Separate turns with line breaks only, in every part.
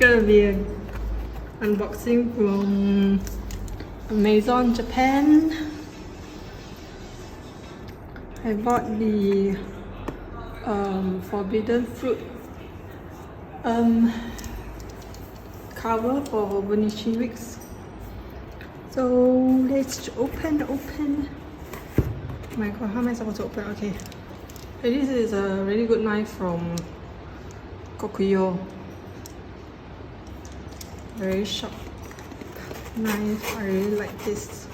gonna be an unboxing from Amazon Japan. I bought the forbidden fruit cover for Hobonichi wigs. So let's open. Oh my god, how am I supposed to open? Okay. So this is a really good knife from Kokuyo. Very sharp knife. I really like this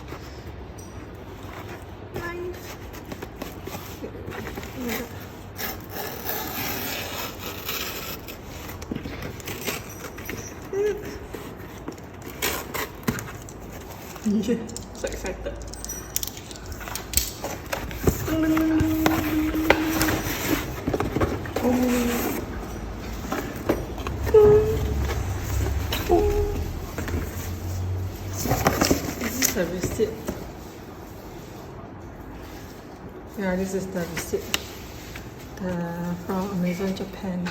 knife. So excited. This is the receipt. Yeah, this is the receipt from Amazon Japan.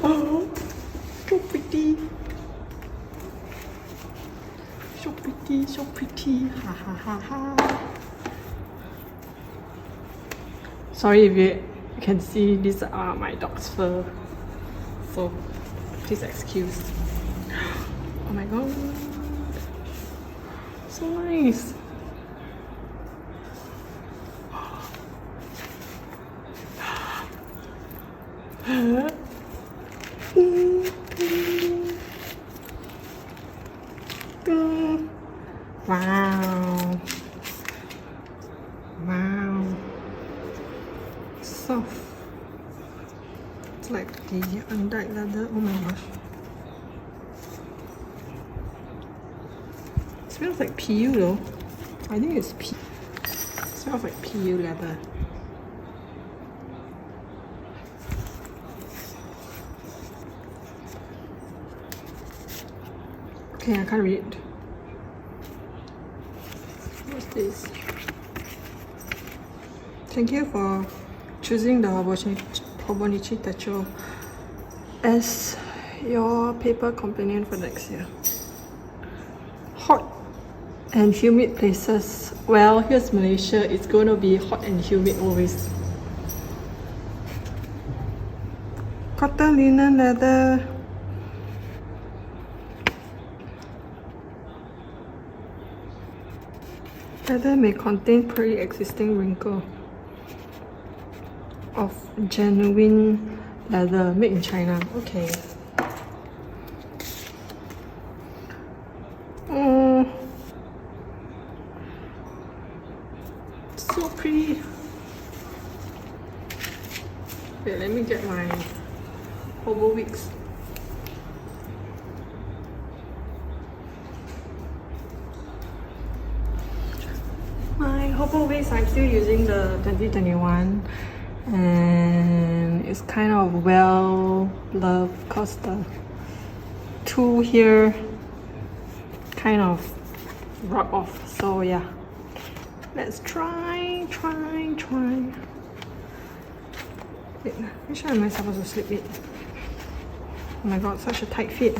Oh, so pretty. So pretty. Ha ha ha ha. Sorry if you can see, these are my dog's fur. So please excuse. Oh my god. So nice. Wow. Wow. Soft. It's like the undyed leather. Oh my gosh. It smells like PU though. I think it's PU. It smells like PU leather. Okay, I can't read it. What's this? Thank you for choosing the Hobonichi Techo as your paper companion for next year. Hot and humid places. Well, here's Malaysia. It's going to be hot and humid always. Cotton, linen, leather. Leather may contain pre-existing wrinkle of genuine leather made in China. Okay. So pretty. Wait, let me get my hobo wigs. My hobo wigs, I'm still using the 2021, and it's kind of well loved because the tool here kind of rub off. So yeah, let's try. Wait, which one am I supposed to slip it? Oh my god, such a tight fit.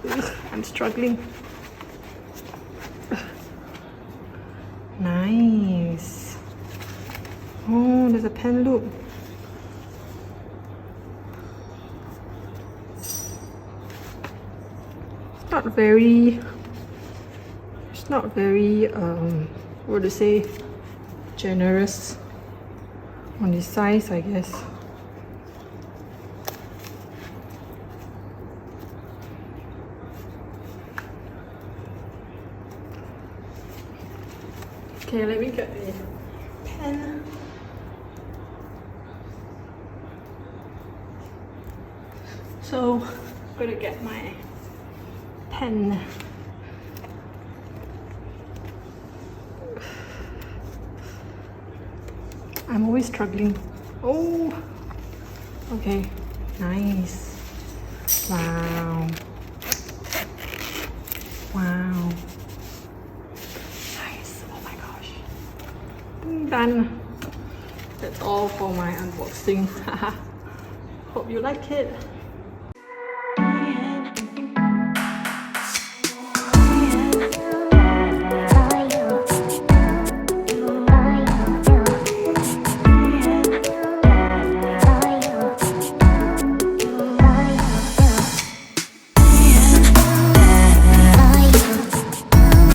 Ugh, I'm struggling. Nice. Oh, there's a pen loop. It's not very what to say, generous on the size, I guess. Okay, let me get a pen. So, I'm gonna get my pen. I'm always struggling. Oh, okay, nice. Wow. Wow. Nice. Oh my gosh. Done. that's all for my unboxing. Hope you like it.